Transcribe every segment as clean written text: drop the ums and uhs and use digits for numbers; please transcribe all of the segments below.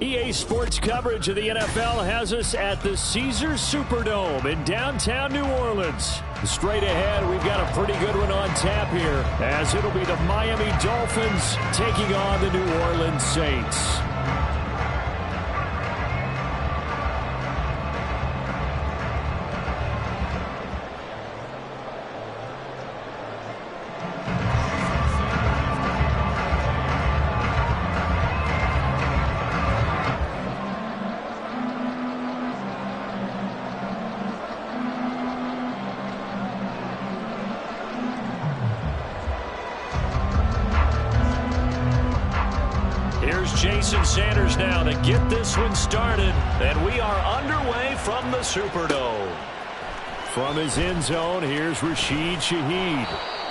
EA Sports coverage of the NFL has us at the Caesars Superdome in downtown New Orleans. Straight ahead, we've got a pretty good one on tap here, as it'll be the Miami Dolphins taking on the New Orleans Saints. Jason Sanders now to get this one started, and we are underway from the Superdome. From his end zone, here's Rashid Shaheed,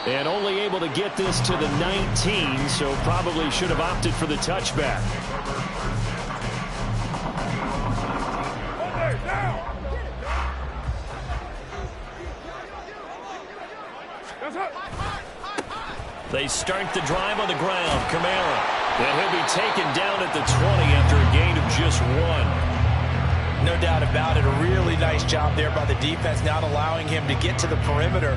and only able to get this to the 19, so probably should have opted for the touchback. They start the drive on the ground. Kamara. And he'll be taken down at the 20 after a gain of just 1. No doubt about it. A really nice job there by the defense, not allowing him to get to the perimeter.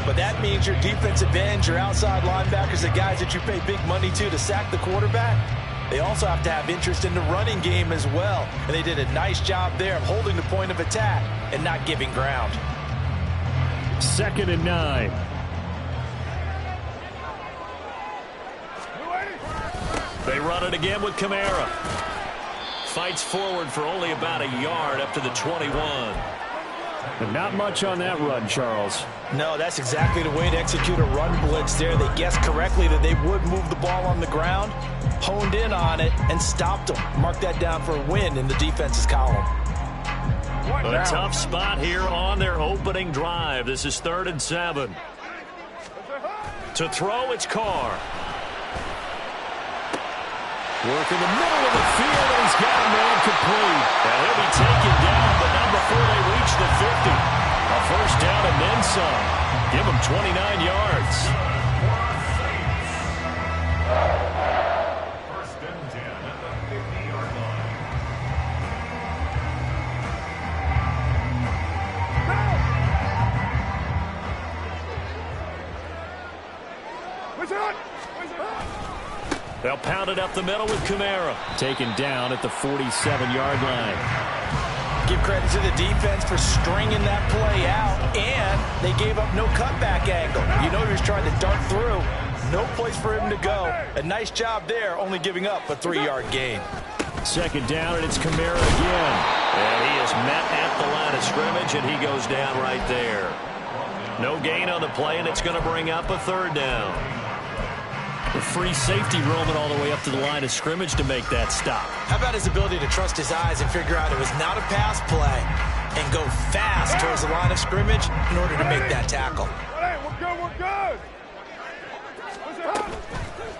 But that means your defensive ends, your outside linebackers, the guys that you pay big money to sack the quarterback, they also have to have interest in the running game as well. And they did a nice job there of holding the point of attack and not giving ground. 2nd and 9. They run it again with Kamara. Fights forward for only about a yard up to the 21. And not much on that run, Charles. No, that's exactly the way to execute a run blitz there. They guessed correctly that they would move the ball on the ground, honed in on it, and stopped them. Mark that down for a win in the defense's column. A tough spot here on their opening drive. This is 3rd and 7. To throw, it's Carr. Work in the middle of the field, and he's got a man complete. And he'll be taken down, but not before they reach the 50. A first down and then some. Give him 29 yards. First and 10 at the 50-yard line. They'll pound it up the middle with Kamara. Taken down at the 47-yard line. Give credit to the defense for stringing that play out, and they gave up no cutback angle. You know he was trying to dart through. No place for him to go. A nice job there, only giving up a 3-yard gain. 2nd down, and it's Kamara again. And he is met at the line of scrimmage, and he goes down right there. No gain on the play, and it's going to bring up a 3rd down. The free safety roaming all the way up to the line of scrimmage to make that stop. How about his ability to trust his eyes and figure out it was not a pass play and go fast towards the line of scrimmage in order to make that tackle. Hey, we're good.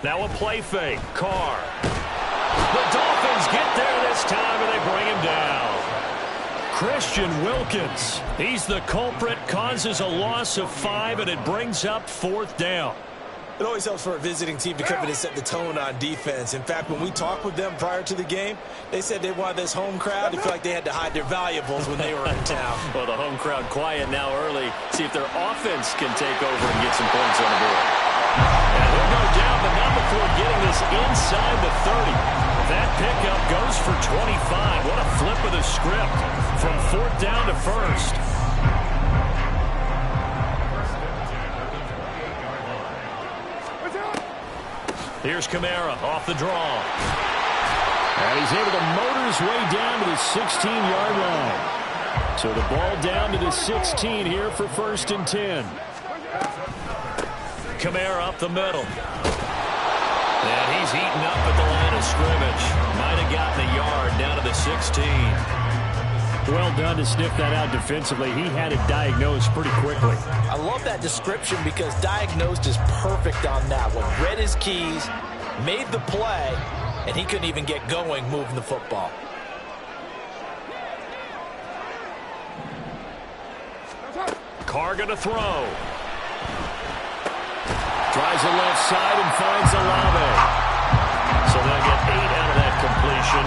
Now a play fake. Carr. The Dolphins get there this time, and they bring him down. Christian Wilkins. He's the culprit, causes a loss of 5, and it brings up 4th down. It always helps for a visiting team to come in and set the tone on defense. In fact, when we talked with them prior to the game, they said they wanted this home crowd to feel like they had to hide their valuables when they were in town. Well, the home crowd quiet now early. See if their offense can take over and get some points on the board. And he'll go down, but not before getting this inside the 30. That pickup goes for 25. What a flip of the script from 4th down to 1st. Here's Kamara off the draw. And he's able to motor his way down to the 16-yard line. So the ball down to the 16 here for 1st and 10. Kamara up the middle. And he's eaten up at the line of scrimmage. Might have gotten a yard down to the 16. Well done to sniff that out defensively. He had it diagnosed pretty quickly. I love that description because diagnosed is perfect on that one. Read his keys, made the play, and he couldn't even get going moving the football. Carr going to throw. Tries the left side and finds Olave. So they'll get 8 out of that completion.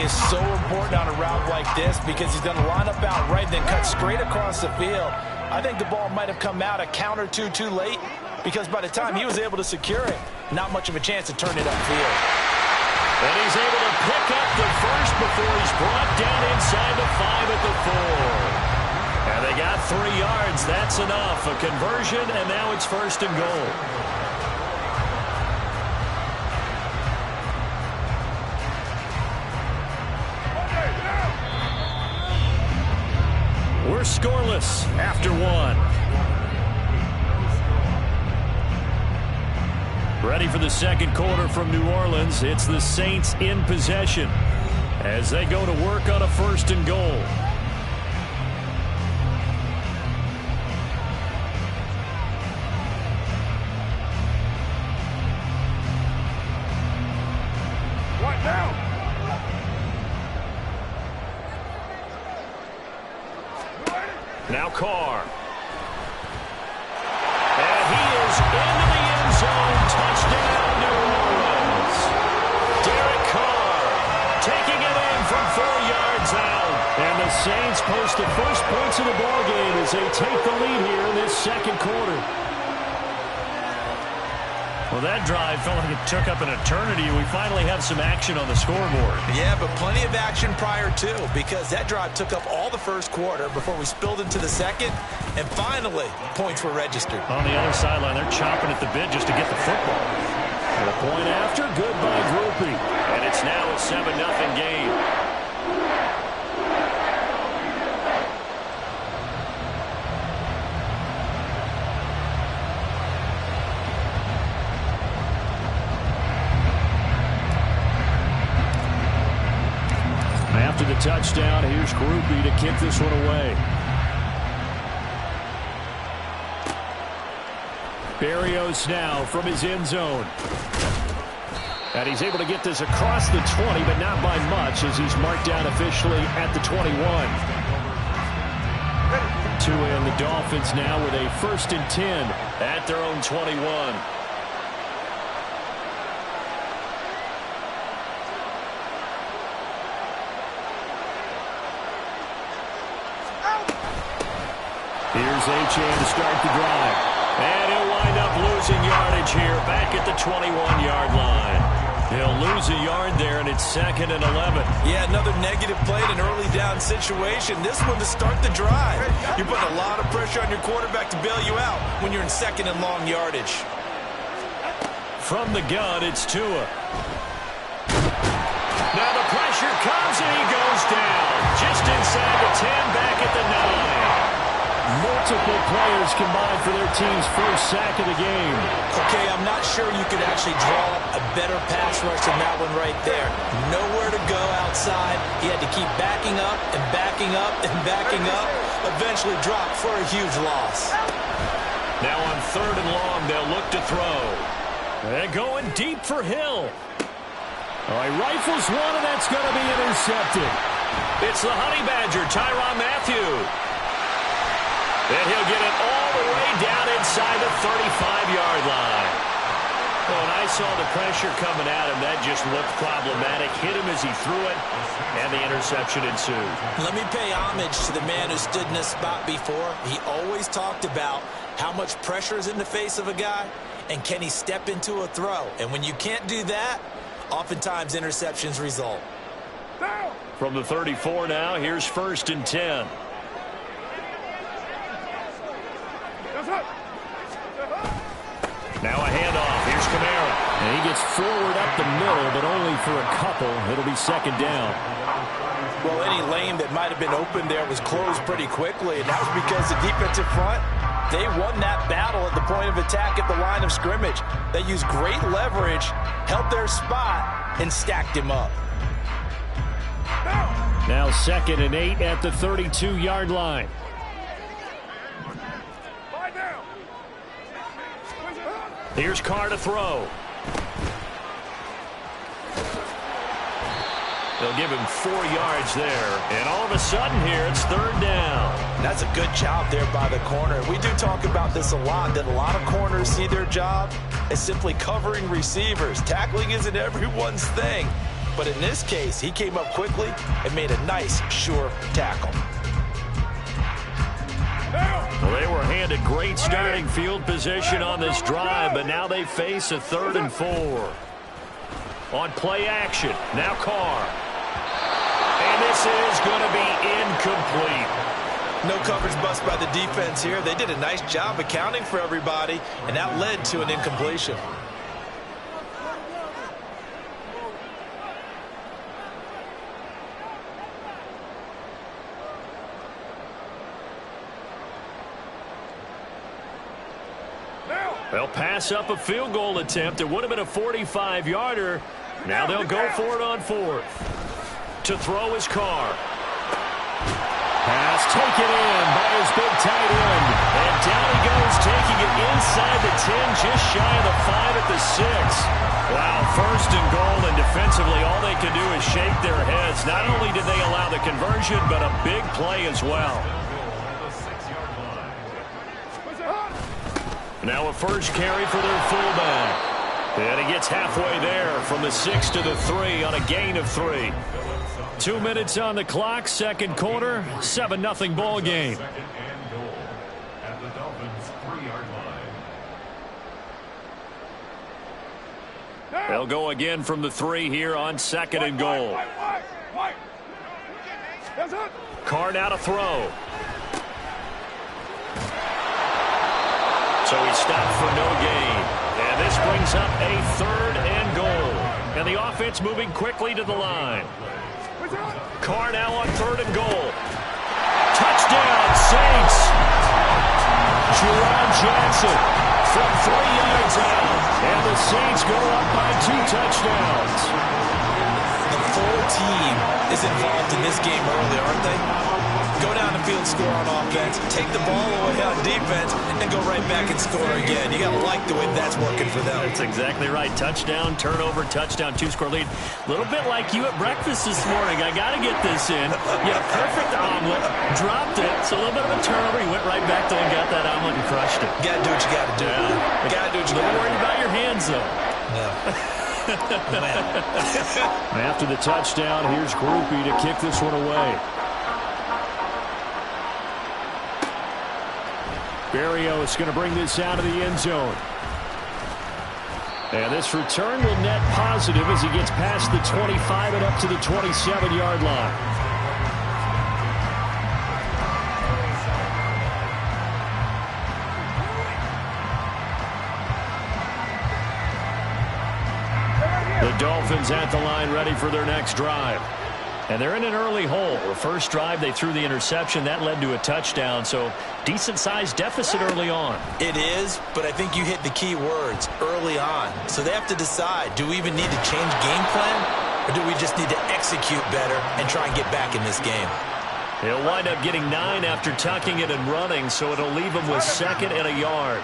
is so important on a route like this because he's going to line up out right and then cut straight across the field. I think the ball might have come out a count or two too late because by the time he was able to secure it, not much of a chance to turn it upfield. And he's able to pick up the first before he's brought down inside the 5 at the 4. And they got 3 yards. That's enough. A conversion, and now it's 1st and goal. We're scoreless after 1. Ready for the second quarter from New Orleans. It's the Saints in possession as they go to work on a 1st and goal. Right now. Now Carr. And he is into the end zone. Touchdown, New Orleans. Derek Carr taking it in from 4 yards out. And the Saints post the first points of the ballgame as they take the lead here in this second quarter. Well, that drive felt like it took up an eternity. We finally have some action on the scoreboard. Yeah, but plenty of action prior to, because that drive took up all the first quarter before we spilled into the second, and finally, points were registered. On the other sideline, they're chomping at the bit just to get the football. And a point after, good by Groupie. And it's now a 7-0 game. After the touchdown, here's Groupie to kick this one away. Berrios now from his end zone. And he's able to get this across the 20, but not by much as he's marked down officially at the 21. And the Dolphins now with a 1st and 10 at their own 21. Here's Achane to start the drive. And he'll wind up losing yardage here back at the 21-yard line. He'll lose a yard there, and it's 2nd and 11. Yeah, another negative play in an early down situation. This one to start the drive. You're putting a lot of pressure on your quarterback to bail you out when you're in 2nd and long yardage. From the gun, it's Tua. Now the pressure comes, and he goes down. Just inside the 10, back at the 9. Multiple players combined for their team's first sack of the game. Okay, I'm not sure you could actually draw a better pass rush than that one right there. Nowhere to go outside. He had to keep backing up and backing up and backing up. Eventually dropped for a huge loss. Now on 3rd and long, they'll look to throw. They're going deep for Hill. All right, rifles one, and that's going to be intercepted. It's the Honey Badger, Tyrann Mathieu. And he'll get it all the way down inside the 35-yard line. Oh, and I saw the pressure coming at him. That just looked problematic. Hit him as he threw it, and the interception ensued. Let me pay homage to the man who stood in this spot before. He always talked about how much pressure is in the face of a guy, and can he step into a throw. And when you can't do that, oftentimes interceptions result. From the 34 now, here's 1st and 10. Now a handoff. Here's Kamara. And he gets forward up the middle, but only for a couple. It'll be 2nd down. Well, any lane that might have been open there was closed pretty quickly, and that was because the defensive front, they won that battle at the point of attack at the line of scrimmage. They used great leverage, held their spot, and stacked him up. Now 2nd and 8 at the 32-yard line. Here's Carr to throw. They'll give him 4 yards there. And all of a sudden here, it's 3rd down. That's a good job there by the corner. We do talk about this a lot, that a lot of corners see their job as simply covering receivers. Tackling isn't everyone's thing. But in this case, he came up quickly and made a nice, sure tackle. Well, they were handed great starting field position on this drive, but now they face a 3rd and 4. On play action, now Carr. And this is going to be incomplete. No coverage bust by the defense here. They did a nice job accounting for everybody, and that led to an incompletion. They'll pass up a field goal attempt. It would have been a 45-yarder. Now they'll go for it on 4th. To throw his Carr. Pass taken in by his big tight end. And down he goes, taking it inside the 10, just shy of the 5 at the 6. Wow, 1st and goal, and defensively all they can do is shake their heads. Not only did they allow the conversion, but a big play as well. Now a first carry for their fullback. And he gets halfway there from the 6 to the 3 on a gain of 3. 2 minutes on the clock, 2nd quarter, 7-0 ball game. Second and goal at the Dolphins' 3-yard line. They'll go again from the 3 here on 2nd and goal. Carr now to throw. So he stopped for no gain. And this brings up a 3rd and goal. And the offense moving quickly to the line. Carr now on 3rd and goal. Touchdown, Saints. Jerron Johnson from 3 yards out. And the Saints go up by 2 touchdowns. The full team is involved in this game early, aren't they? Go down the field, score on offense, take the ball away on defense, and go right back and score again. You got to like the way that's working for them. That's exactly right. Touchdown, turnover, touchdown, 2-score lead. A little bit like you at breakfast this morning. I got to get this in. You had a perfect omelet, dropped it. So a little bit of a turnover. You went right back there and got that omelet and crushed it. Got to do what you got to do. Yeah. Got to do what you got to do. Don't worry about your hands, though. Yeah. After the touchdown, here's Groupie to kick this one away. Berrios going to bring this out of the end zone. And this return will net positive as he gets past the 25 and up to the 27-yard line. The Dolphins at the line ready for their next drive. And they're in an early hole. The first drive, they threw the interception. That led to a touchdown, so decent-sized deficit early on. It is, but I think you hit the key words, early on. So they have to decide, do we even need to change game plan, or do we just need to execute better and try and get back in this game? He'll wind up getting 9 after tucking it and running, so it'll leave him with 2nd and a yard.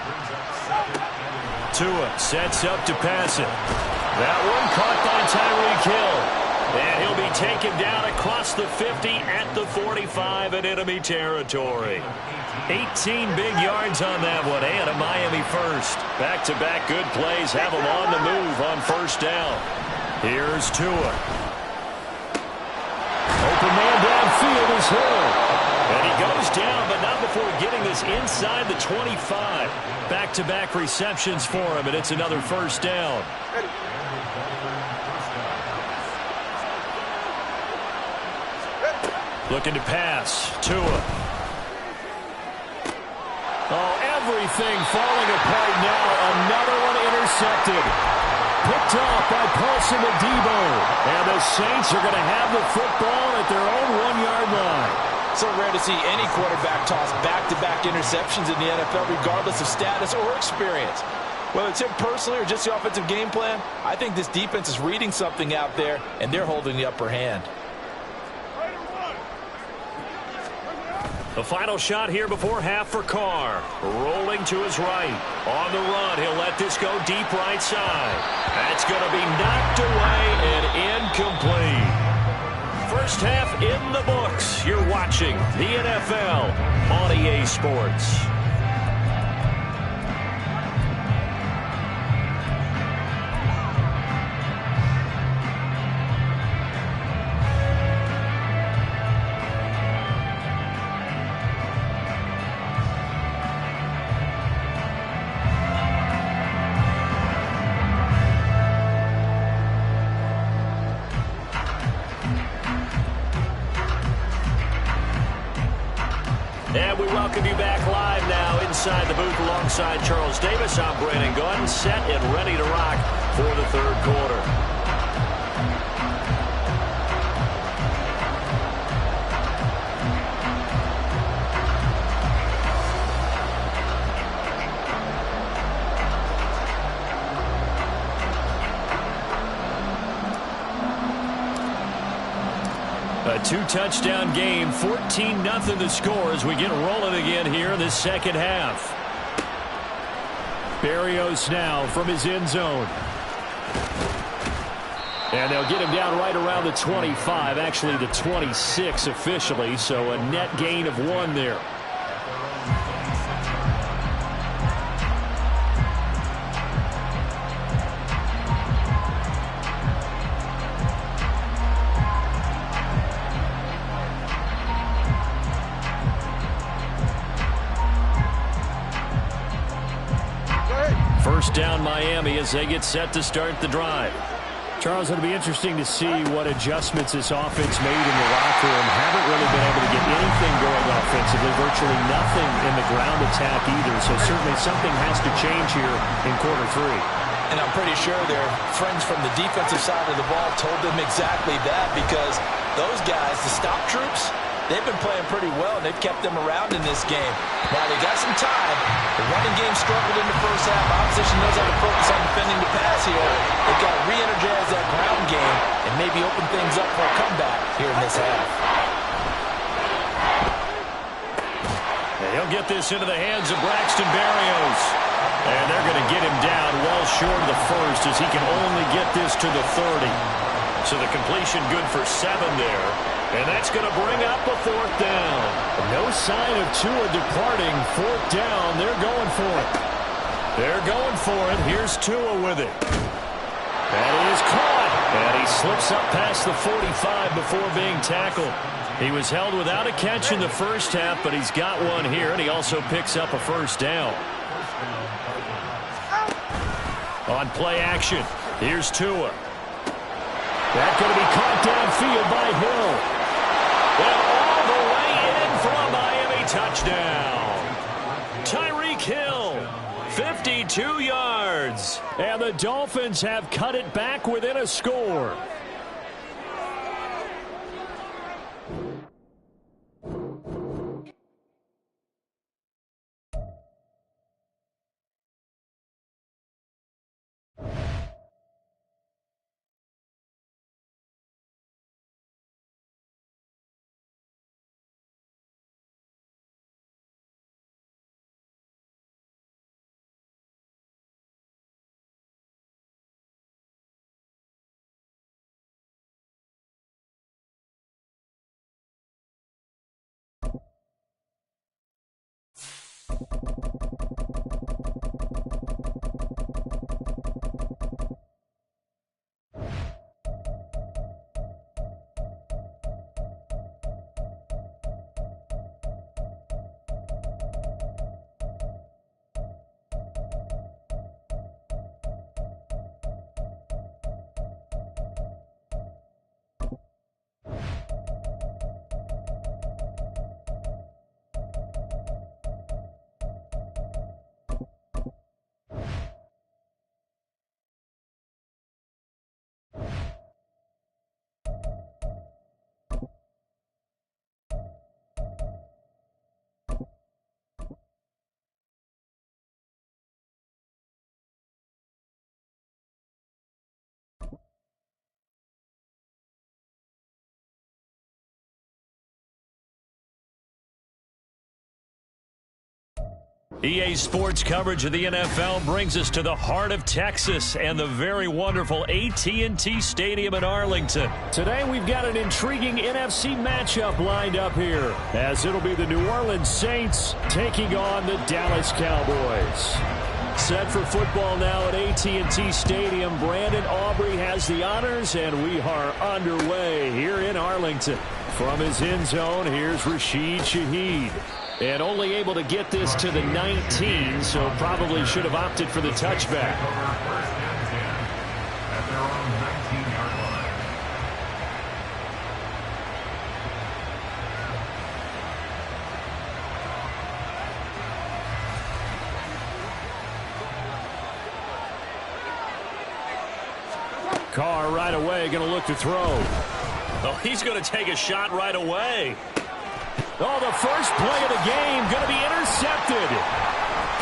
Tua sets up to pass it. That one caught by Tyreek Hill. And he'll be taken down across the 50 at the 45 in enemy territory. 18 big yards on that one, and a Miami first. Back-to-back good plays have them on the move on 1st down. Here's Tua. Open man downfield is Hill. And he goes down, but not before getting this inside the 25. Back-to-back receptions for him, and it's another 1st down. Looking to pass. Tua. Oh, everything falling apart now. Another one intercepted. Picked off by Paulson Adebo. And the Saints are going to have the football at their own 1-yard line. So rare to see any quarterback toss back-to-back interceptions in the NFL, regardless of status or experience. Whether it's him personally or just the offensive game plan, I think this defense is reading something out there, and they're holding the upper hand. The final shot here before half for Carr. Rolling to his right. On the run, he'll let this go deep right side. That's going to be knocked away and incomplete. First half in the books. You're watching the NFL on EA Sports. welcome you back live now inside the booth alongside Charles Davis. I'm Brandon Gunn, set and ready to rock for the third quarter. A two-touchdown game, 14-0 the score as we get rolling again here in the second half. Berrios now from his end zone. And they'll get him down right around the 25, actually the 26 officially, so a net gain of 1 there. First down Miami as they get set to start the drive. Charles, it'll be interesting to see what adjustments this offense made in the locker room. Haven't really been able to get anything going offensively, virtually nothing in the ground attack either. So certainly something has to change here in quarter 3. And I'm pretty sure their friends from the defensive side of the ball told them exactly that, because those guys, the stop troops, they've been playing pretty well, and they've kept them around in this game. Now, they got some time. The running game struggled in the first half. Opposition knows how to focus on defending the pass here. They've got to re-energize that ground game and maybe open things up for a comeback here in this half. He'll get this into the hands of Braxton Berrios. And they're going to get him down well short of the first as he can only get this to the 30. So the completion good for 7 there. And that's going to bring up a 4th down. No sign of Tua departing. 4th down. They're going for it. They're going for it. Here's Tua with it. That is caught. And he slips up past the 45 before being tackled. He was held without a catch in the first half, but he's got one here, and he also picks up a 1st down. On play action, here's Tua. That's going to be caught downfield by Hill. And all the way in for a Miami touchdown. Tyreek Hill, 52 yards. And the Dolphins have cut it back within a score. EA Sports coverage of the NFL brings us to the heart of Texas and the very wonderful AT&T Stadium in Arlington. Today we've got an intriguing NFC matchup lined up here, as it'll be the New Orleans Saints taking on the Dallas Cowboys. Set for football now at AT&T Stadium. Brandon Aubrey has the honors, and we are underway here in Arlington. From his end zone, here's Rashid Shaheed. And only able to get this to the 19, so probably should have opted for the touchback. At their own 19-yard line. Carr right away going to look to throw. Oh, he's going to take a shot right away. Oh, the first play of the game going to be intercepted.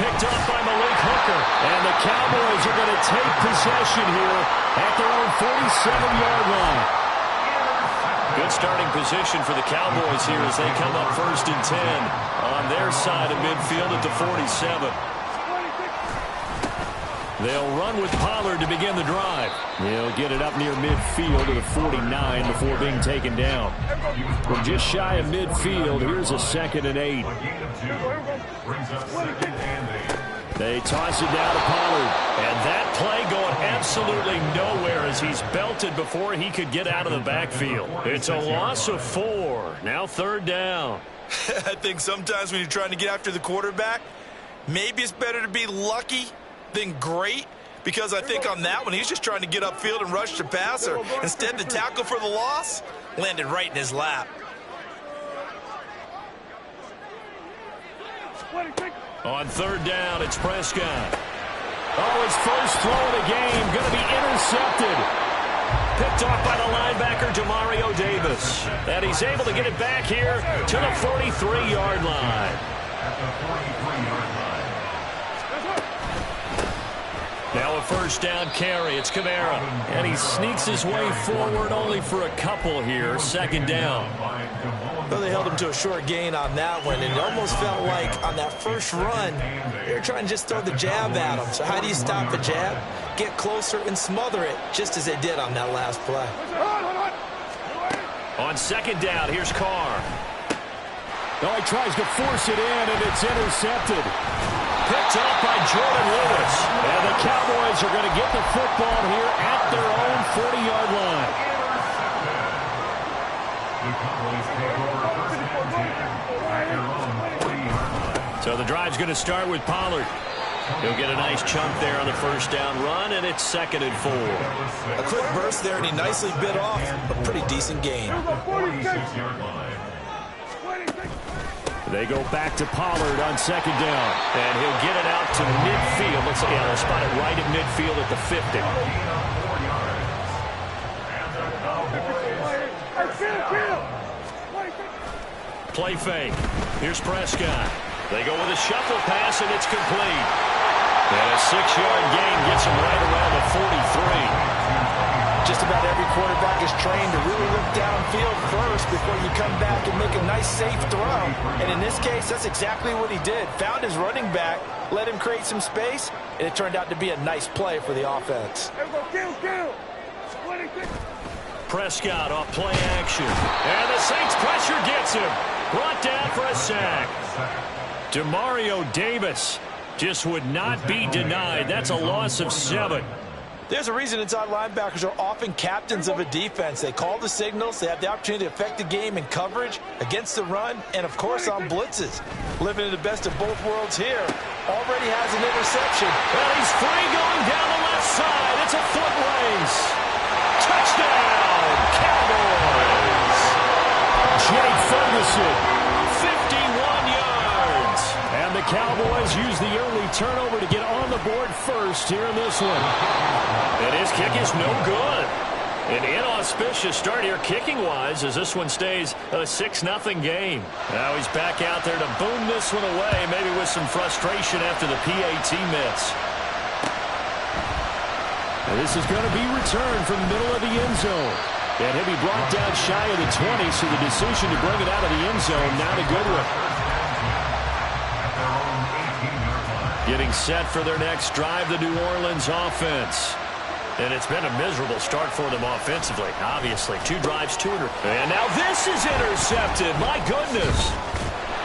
Picked up by Malik Hooker. And the Cowboys are going to take possession here at their own 47-yard line. Good starting position for the Cowboys here as they come up 1st and 10 on their side of midfield at the 47. They'll run with Pollard to begin the drive. He'll get it up near midfield to the 49 before being taken down. From just shy of midfield, here's a 2nd and 8. They toss it down to Pollard. And that play going absolutely nowhere as he's belted before he could get out of the backfield. It's a loss of 4. Now 3rd down. I think sometimes when you're trying to get after the quarterback, maybe it's better to be lucky than great, because I think on that one he's just trying to get upfield and rush the passer. Instead, the tackle for the loss landed right in his lap. On 3rd down, it's Prescott. Oh, his first throw of the game going to be intercepted. Picked off by the linebacker, Demario Davis. And he's able to get it back here to the 43-yard line. Now a 1st down carry. It's Kamara. And he sneaks his way forward only for a couple here. 2nd down. Well, they held him to a short gain on that one, and it almost felt like on that first run, they were trying to just throw the jab at him. So how do you stop the jab? Get closer and smother it, just as they did on that last play. On 2nd down, here's Carr. Oh, he tries to force it in, and it's intercepted. Picked up by Jordan Lewis. And the Cowboys are going to get the football here at their own 40-yard line. So the drive's going to start with Pollard. He'll get a nice chunk there on the 1st down run, and it's 2nd and 4. A quick burst there, and he nicely bit off a pretty decent gain. They go back to Pollard on 2nd down. And he'll get it out to midfield. Looks like they'll spot it right at midfield at the 50. Play fake. Here's Prescott. They go with a shuffle pass, and it's complete. And a 6-yard gain gets him right around the 43. Just about every quarterback is trained to really look downfield first before you come back and make a nice, safe throw. And in this case, that's exactly what he did. Found his running back, let him create some space, and it turned out to be a nice play for the offense. Prescott off play action. And the Saints pressure gets him. Brought down for a sack. Demario Davis just would not be denied. That's a loss of 7. There's a reason inside linebackers are often captains of a defense. They call the signals. They have the opportunity to affect the game in coverage, against the run, and, of course, on blitzes. Living in the best of both worlds here. Already has an interception. And he's free going down the left side. It's a foot race. Touchdown, Cowboys. Jake Ferguson, 51 yards. And the Cowboys use the early turnover to get on the board first here in this one. And his kick is no good. An inauspicious start here kicking-wise as this one stays a 6-0 game. Now he's back out there to boom this one away, maybe with some frustration after the PAT miss. And this is going to be returned from the middle of the end zone. And he'll be brought down shy of the 20, so the decision to bring it out of the end zone, not a good one. Getting set for their next drive, the New Orleans offense. And it's been a miserable start for them offensively, obviously. 2 drives, 200. And now this is intercepted. My goodness.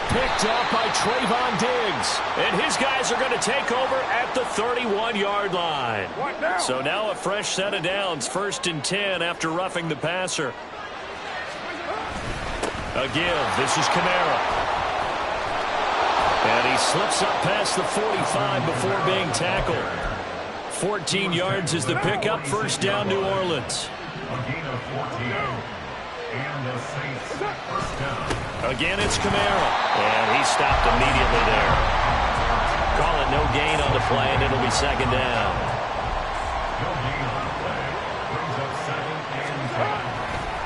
Picked up by Trayvon Diggs. And his guys are going to take over at the 31-yard line. So now a fresh set of downs, 1st and 10 after roughing the passer. A give. This is Kamara. And he slips up past the 45 before being tackled. 14 yards is the pickup. 1st down, New Orleans. Again, it's Kamara. And he stopped immediately there. Call it no gain on the play, and it'll be 2nd down.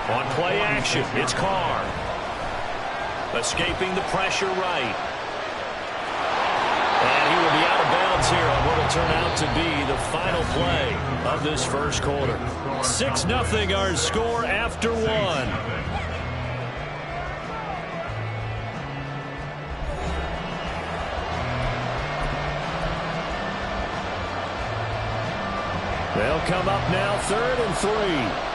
On play action, it's Carr. Escaping the pressure right. And he will be out of bounds here on what will turn out to be the final play of this first quarter. 6-0 our score after one. They'll come up now 3rd and 3.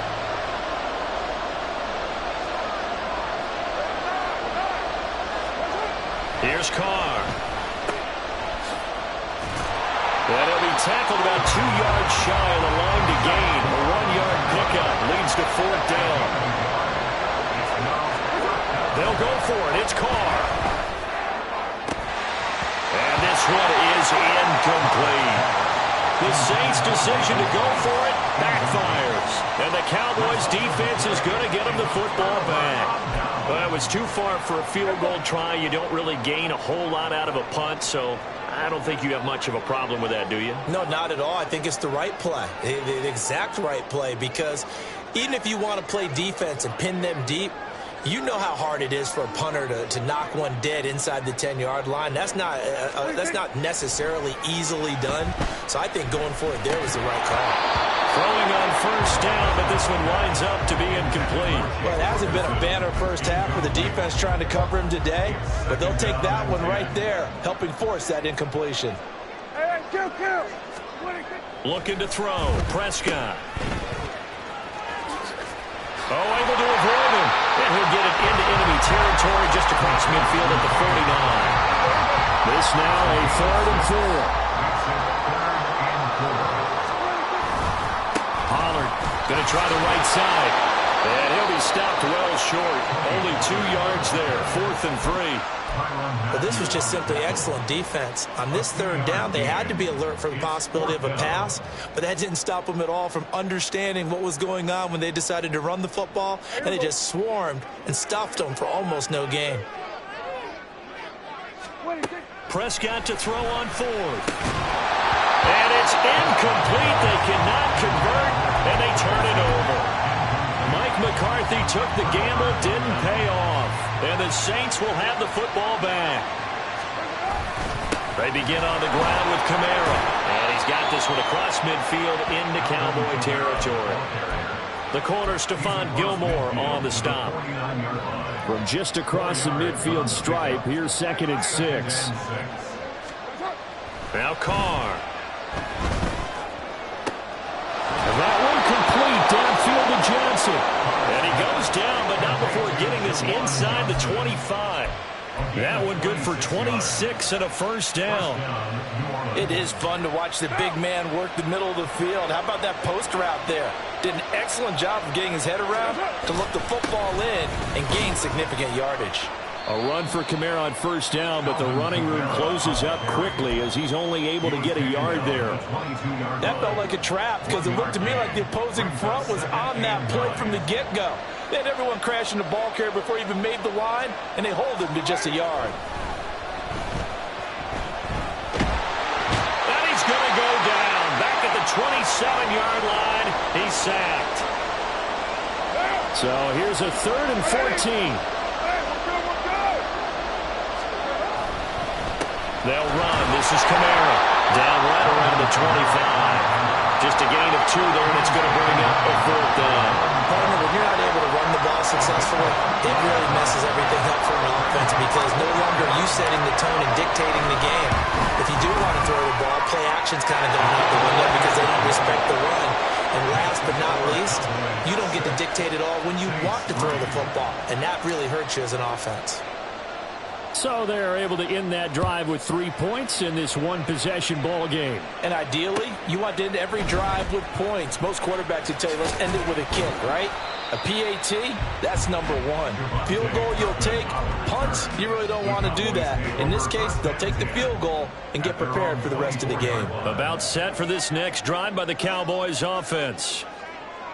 Here's Carr. And he'll be tackled about 2 yards shy of the line to gain. A 1-yard pickup leads to 4th down. They'll go for it. It's Carr. And this one is incomplete. The Saints' decision to go for it backfires. And the Cowboys' defense is going to get them the football back. Well, it was too far for a field goal try. You don't really gain a whole lot out of a punt, so I don't think you have much of a problem with that, do you? No, not at all. I think it's the right play, the exact right play, because even if you want to play defense and pin them deep, you know how hard it is for a punter to knock one dead inside the 10-yard line. That's not necessarily easily done. So I think going for it there was the right call. Throwing on first down, but this one winds up to be incomplete. Well, it hasn't been a banner first half for the defense trying to cover him today, but they'll take that one right there, helping force that incompletion. Hey, kill. Looking to throw. Prescott. Able to avoid him. And he'll get it into enemy territory just across midfield at the 49. This now a 3rd and 4. Pollard going to try the right side. And he'll be stopped well short. Only 2 yards there. 4th and 3. But this was just simply excellent defense. On this 3rd down, they had to be alert for the possibility of a pass, but that didn't stop them at all from understanding what was going on when they decided to run the football, and they just swarmed and stuffed them for almost no gain. Prescott to throw on 4th. And it's incomplete. They cannot convert, and they turn it over. Mike McCarthy took the gamble, didn't pay off. And the Saints will have the football back. They begin on the ground with Kamara. And he's got this one across midfield into Cowboy territory. The corner, Stephon Gilmore on the stop. From just across the midfield stripe, here's 2nd and 6. Now Carr. And that one complete downfield to Johnson. And he goes down, but not before getting this inside the 25. That one good for 26 and a first down. It is fun to watch the big man work the middle of the field. How about that post route there? Did an excellent job of getting his head around to look the football in and gain significant yardage. A run for Kamara on first down, but the running room closes up quickly as he's only able to get a yard there. That felt like a trap because it looked to me like the opposing front was on that play from the get-go. They had everyone crashing the ball carrier before he even made the line, and they hold him to just a yard. And he's going to go down. Back at the 27-yard line, he's sacked. So here's a 3rd and 14. They'll run. This is Kamara. Down right around the 25. Just a gain of 2 there, and it's going to bring up a 4th down. Partner, when you're not able to run the ball successfully, it really messes everything up for an offense because no longer are you setting the tone and dictating the game. If you do want to throw the ball, play action's kind of going out the window because they don't respect the run. And last but not least, you don't get to dictate it all when you want to throw the football, and that really hurts you as an offense. So they're able to end that drive with 3 points in this one-possession ball game. And ideally, you want to end every drive with points. Most quarterbacks would tell you, let's end it with a kick, right? A PAT, that's number 1. Field goal you'll take. Punts, you really don't want to do that. In this case, they'll take the field goal and get prepared for the rest of the game. About set for this next drive by the Cowboys offense.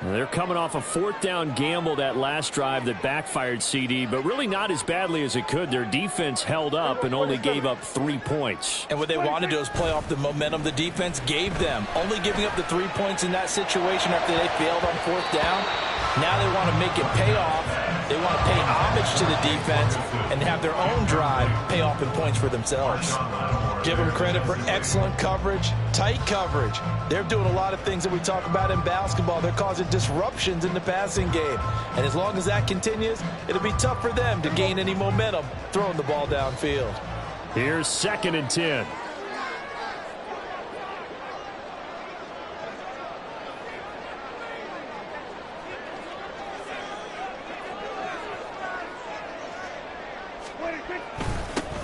They're coming off a 4th down gamble that last drive that backfired, CD, but really not as badly as it could. Their defense held up and only gave up 3 points. And what they want to do is play off the momentum the defense gave them. Only giving up the 3 points in that situation after they failed on 4th down, Now they want to make it pay off. They want to pay homage to the defense and have their own drive pay off in points for themselves. Give them credit for excellent coverage, tight coverage. They're doing a lot of things that we talk about in basketball. They're causing disruptions in the passing game. And as long as that continues, it'll be tough for them to gain any momentum throwing the ball downfield. Here's 2nd and 10.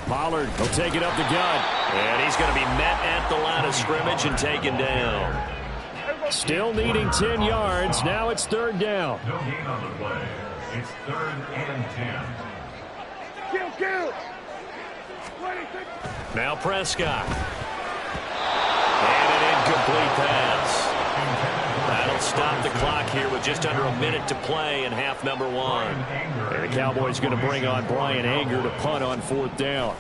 Pollard will take it up the gut. And he's going to be met at the line of scrimmage and taken down. Still needing 10 yards. Now it's 3rd down. No gain on the play. It's 3rd and 10. Kill. Now Prescott. And an incomplete pass. That'll stop the clock here with just under a minute to play in half number 1. And the Cowboys going to bring on Brian Anger to punt on 4th down.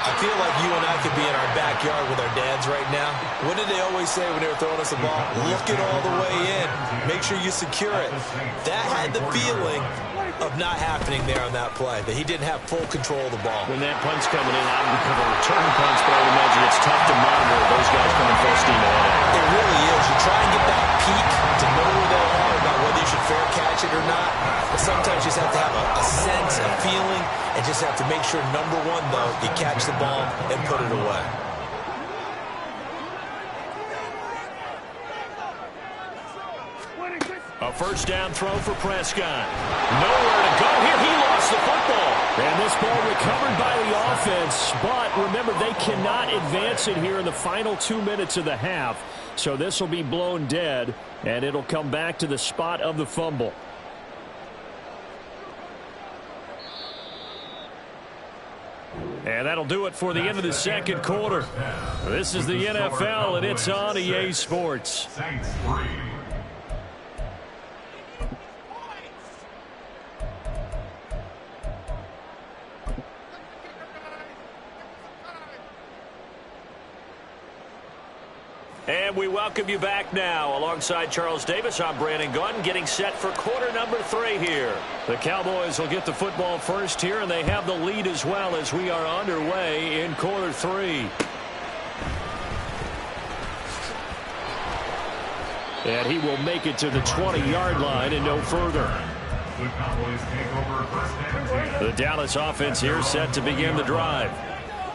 I feel like you and I could be in our backyard with our dads right now. What did they always say when they were throwing us the ball? Look it all the way in. Make sure you secure it. That had the feeling of not happening there on that play, that he didn't have full control of the ball. When that punt's coming in, I would become a return punch, but I would imagine it's tough to monitor those guys coming full steam ahead. It really is. You try and get that peek to know where they are, about whether you should fair catch it or not. But sometimes you just have to have a sense, a feeling, and just have to make sure, number one, though, you catch the ball and put it away. A 1st down throw for Prescott. Nowhere to go here. He lost the football. And this ball recovered by the offense. But remember, they cannot advance it here in the final 2 minutes of the half. So this will be blown dead, and it'll come back to the spot of the fumble. And that'll do it for the end of the 2nd quarter. This is the NFL, and it's on EA Sports. Saints 3. And we welcome you back now. Alongside Charles Davis, I'm Brandon Gunn, getting set for quarter number 3 here. The Cowboys will get the football first here, and they have the lead as well as we are underway in quarter 3. And he will make it to the 20-yard line and no further. The Cowboys take over 1st and 10. The Dallas offense here set to begin the drive.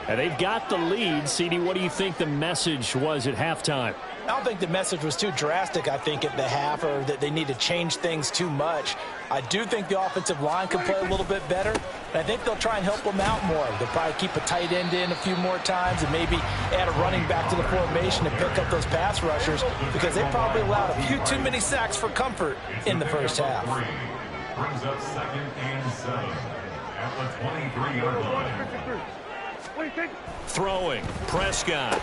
And they've got the lead. CD, what do you think the message was at halftime? I don't think the message was too drastic, I think, at the half, or that they need to change things too much. I do think the offensive line can play a little bit better, and I think they'll try and help them out more. They'll probably keep a tight end in a few more times and maybe add a running back to the formation to pick up those pass rushers, because they probably allowed a few too many sacks for comfort in the first half. Brings up 2nd and 7 at the 23-yard line. Throwing, Prescott.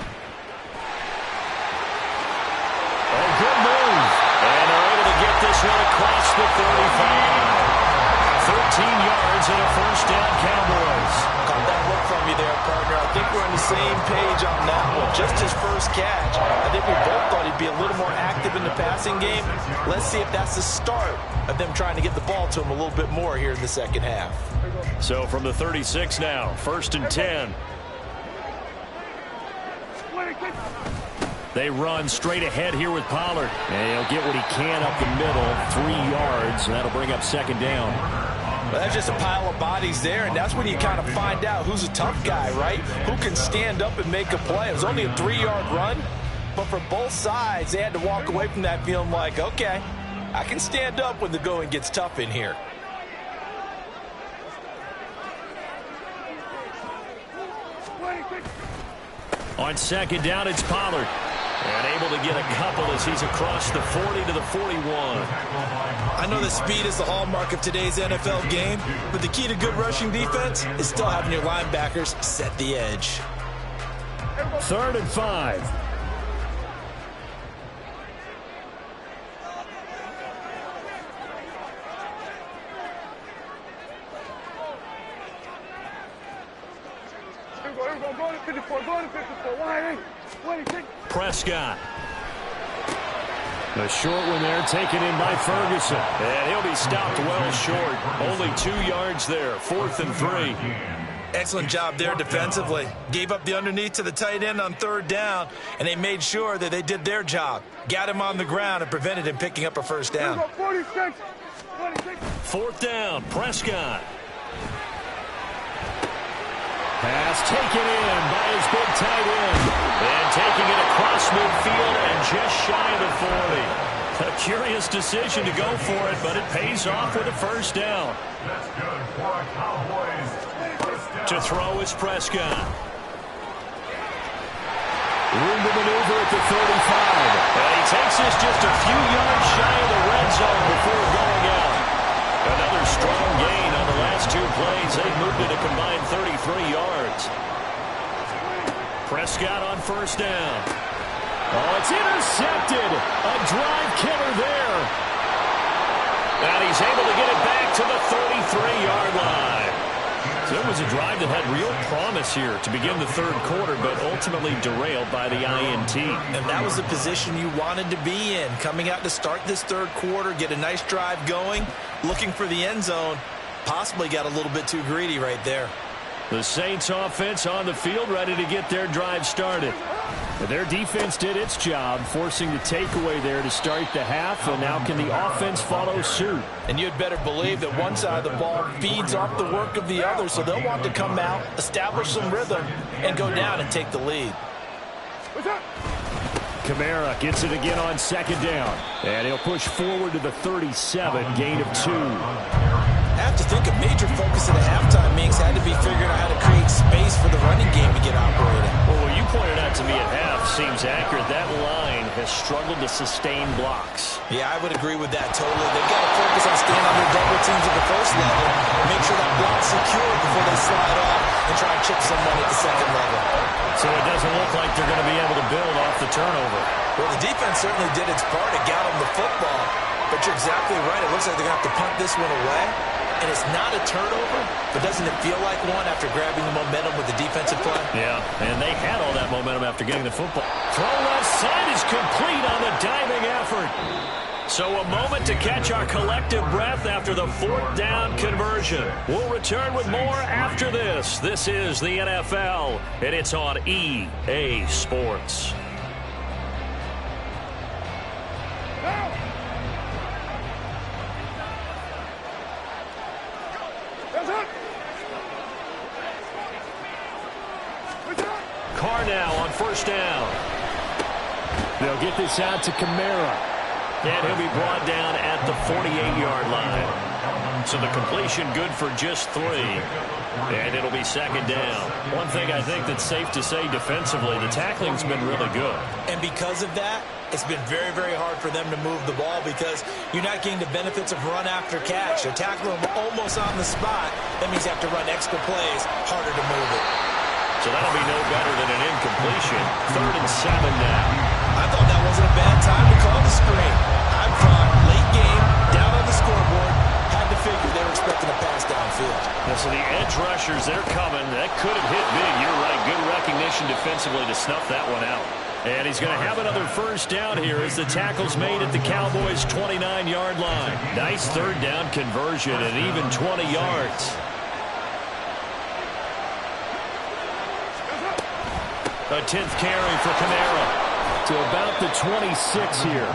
Oh, good move. And they're able to get this one across the 35. 13 yards and a 1st down, Cowboys. Caught that look from you there, partner. I think we're on the same page on that one. Just his first catch. I think we both thought he'd be a little more active in the passing game. Let's see if that's the start of them trying to get the ball to him a little bit more here in the second half. So from the 36 now, 1st and 10. They run straight ahead here with Pollard. And he'll get what he can up the middle, 3 yards, and that'll bring up 2nd down. Well, that's just a pile of bodies there, and that's when you kind of find out who's a tough guy, right? Who can stand up and make a play. It was only a 3-yard run, but for both sides, they had to walk away from that feeling like, okay, I can stand up when the going gets tough in here. On 2nd down, it's Pollard. And able to get a couple as he's across the 40 to the 41. I know that speed is the hallmark of today's NFL game, but the key to good rushing defense is still having your linebackers set the edge. 3rd and 5. we go. Go to 54. Go to 54. Why? Prescott. A short one there taken in by Ferguson. And he'll be stopped well short. Only 2 yards there. 4th and 3. Excellent job there defensively. Gave up the underneath to the tight end on 3rd down, and they made sure that they did their job. Got him on the ground and prevented him picking up a 1st down. 46. 4th down, Prescott. Pass taken in by his big tight end. And taking it across midfield and just shy of the 40. A curious decision to go for it, but it pays off with a 1st down. That's good for a Cowboys. To throw is Prescott. Room to maneuver at the 35. And he takes this just a few yards shy of the red zone before going out. Another strong gain on the last 2 plays. They moved it a combined 33 yards. Prescott on 1st down. Oh, it's intercepted. A drive killer there. And he's able to get it back to the 33-yard line. So it was a drive that had real promise here to begin the 3rd quarter, but ultimately derailed by the INT. And that was the position you wanted to be in. Coming out to start this 3rd quarter, get a nice drive going, looking for the end zone. Possibly got a little bit too greedy right there. The Saints offense on the field, ready to get their drive started. Their defense did its job, forcing the takeaway there to start the half, and now can the offense follow suit? And you'd better believe that one side of the ball feeds off the work of the other, so they'll want to come out, establish some rhythm, and go down and take the lead. Kamara gets it again on 2nd down, and he'll push forward to the 37, gain of 2. I have to think a major focus at the halftime Minks had to be figuring out how to create space for the running game to get operating. Well, what you pointed out to me at half seems accurate. That line has struggled to sustain blocks. Yeah, I would agree with that totally. They've got to focus on staying under double teams at the 1st level, make sure that block's secure before they slide off and try and chip someone at the 2nd level. So it doesn't look like they're going to be able to build off the turnover. Well, the defense certainly did its part. It got them the football, but you're exactly right. It looks like they're going to have to punt this one away. And it's not a turnover, but doesn't it feel like one after grabbing the momentum with the defensive play? Yeah, and they had all that momentum after getting the football. Throw left side is complete on the diving effort. So a moment to catch our collective breath after the 4th down conversion. We'll return with more after this. This is the NFL, and it's on EA Sports. Carr now on 1st down. They'll get this out to Kamara. And he'll be brought down at the 48-yard line. So the completion good for just 3. And it'll be 2nd down. One thing I think that's safe to say defensively, the tackling's been really good. And because of that, it's been very, very hard for them to move the ball because you're not getting the benefits of run after catch. They're tackling them almost on the spot. That means you have to run extra plays, harder to move it. So that'll be no better than an incompletion. 3rd and 7 now. I thought that wasn't a bad time to call the screen. I'm from late game, down on the scoreboard. Had to figure they were expecting a pass downfield. Yeah, so the edge rushers, they're coming. That could have hit big. You're right. Good recognition defensively to snuff that one out. And he's going to have another 1st down here as the tackle's made at the Cowboys' 29-yard line. Nice 3rd down conversion and even 20 yards. A 10th carry for Kamara to about the 26 here.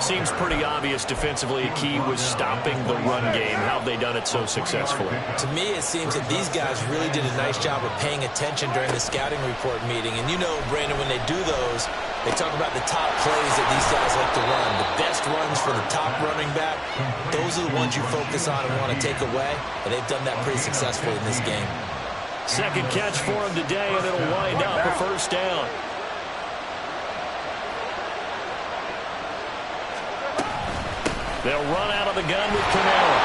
Seems pretty obvious defensively a key was stopping the run game. How have they done it so successfully? To me, it seems that these guys really did a nice job of paying attention during the scouting report meeting. And you know, Brandon, when they do those, they talk about the top plays that these guys like to run. The best runs for the top running back, those are the ones you focus on and want to take away. And they've done that pretty successfully in this game. 2nd catch for him today, and it'll wind up a 1st down. They'll run out of the gun with Kamara.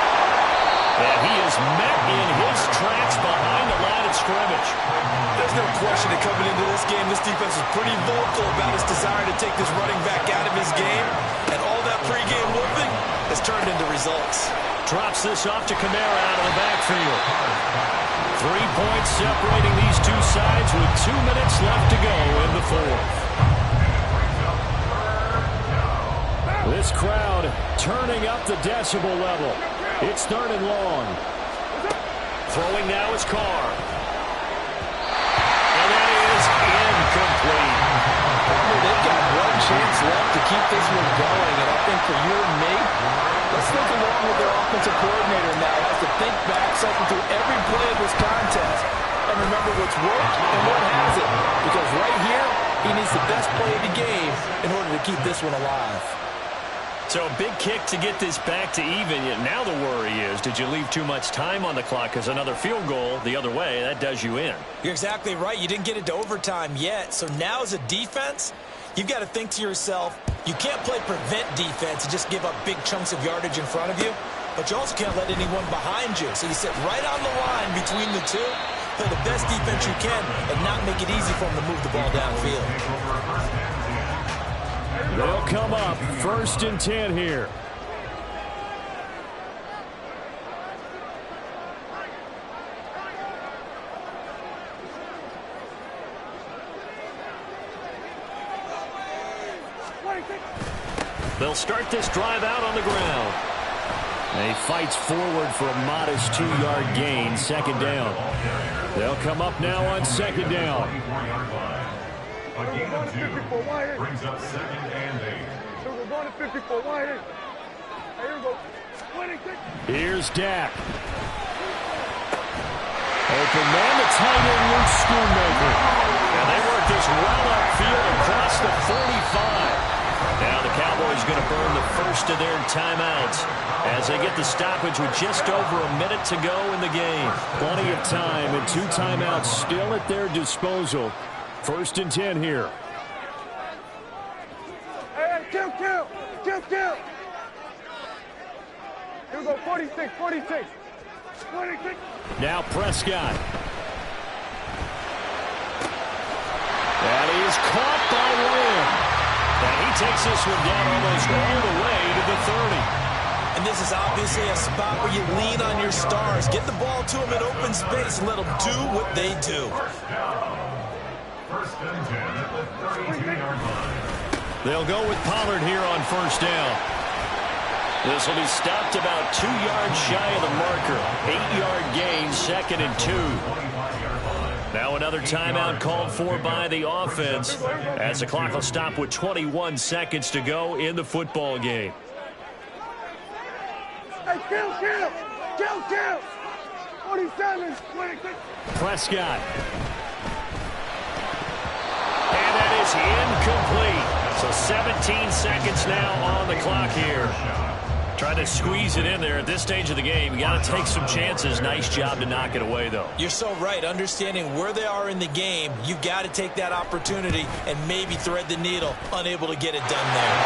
And he is met in his tracks behind the line of scrimmage. There's no question that coming into this game, this defense was pretty vocal about its desire to take this running back out of his game. And all that pregame whooping has has turned into results. Drops this off to Kamara out of the backfield. 3 points separating these two sides with 2 minutes left to go in the fourth. This crowd turning up the decibel level. It's 3rd and long. Throwing now is Carr. And that is incomplete. They've got one chance left to keep this one going, and I think for you and me, let's look along with their offensive coordinator now. Has to think back, cycle through every play of this contest, and remember what's worked and what hasn't. Because right here, he needs the best play of the game in order to keep this one alive. So a big kick to get this back to even. Now the worry is, did you leave too much time on the clock? Because another field goal the other way, that does you in. You're exactly right. You didn't get into overtime yet. So now as a defense, you've got to think to yourself, you can't play prevent defense and just give up big chunks of yardage in front of you. But you also can't let anyone behind you. So you sit right on the line between the two, play the best defense you can, and not make it easy for them to move the ball downfield. They'll come up 1st and 10 here. They'll start this drive out on the ground. And he fights forward for a modest 2-yard gain, 2nd down. They'll come up now on 2nd down. A gain of 2 brings up 2nd and 8. So we're going to 54. Wide 8. Here we go. 26. Here's Dak. Open man, the tight end, Luke Schoonmaker. And they work this well upfield across the 45. Now the Cowboys going to burn the first of their timeouts as they get the stoppage with just over a minute to go in the game. Plenty of time and 2 timeouts still at their disposal. 1st and 10 here. Hey, kill. Here we go. 46. 46. Now Prescott. That is caught by Lamb. And he takes this one down almost all the way to the 30. And this is obviously a spot where you lean on your stars. Get the ball to them in open space and let them do what they do. 1st and 10 at the 32-yard line. They'll go with Pollard here on 1st down. This will be stopped about 2 yards shy of the marker. 8-yard gain, 2nd and 2. Now another timeout called for by the offense as the clock will stop with 21 seconds to go in the football game. Hey, kill. 47. 26. Prescott. And that is incomplete. So 17 seconds now on the clock here. Trying to squeeze it in there at this stage of the game. You got to take some chances. Nice job to knock it away, though. You're so right. Understanding where they are in the game, you've got to take that opportunity and maybe thread the needle. Unable to get it done there.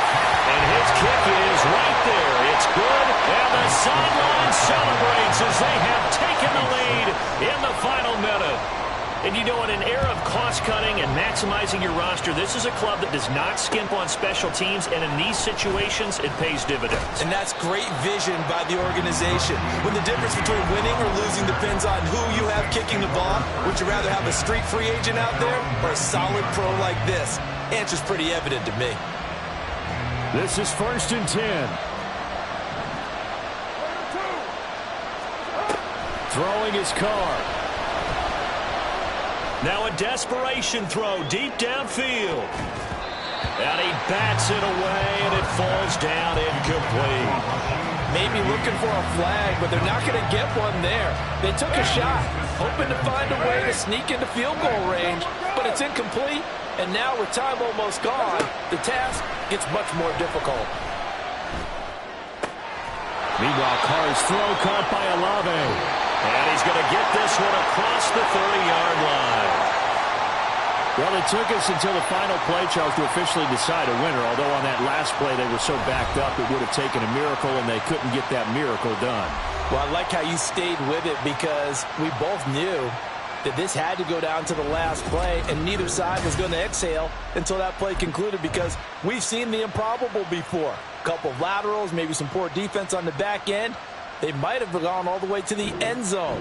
And his kick is right there. It's good. And the sideline celebrates as they have taken the lead in the final minute. And you know, in an era of cost-cutting and maximizing your roster, this is a club that does not skimp on special teams, and in these situations, it pays dividends. And that's great vision by the organization. When the difference between winning or losing depends on who you have kicking the ball, would you rather have a street free agent out there or a solid pro like this? Answer's pretty evident to me. This is 1st and 10. Throwing his Carr. Now a desperation throw deep downfield. And he bats it away, and it falls down incomplete. Maybe looking for a flag, but they're not going to get one there. They took a shot, hoping to find a way to sneak into field goal range, but it's incomplete. And now with time almost gone, the task gets much more difficult. Meanwhile, Carr's throw caught by Olave. And he's going to get this one across the 30-yard line. Well, it took us until the final play, Charles, to officially decide a winner. Although on that last play they were so backed up, it would have taken a miracle, and they couldn't get that miracle done. Well, I like how you stayed with it because we both knew that this had to go down to the last play, and neither side was going to exhale until that play concluded, because we've seen the improbable before. A couple of laterals, maybe some poor defense on the back end. They might have gone all the way to the end zone.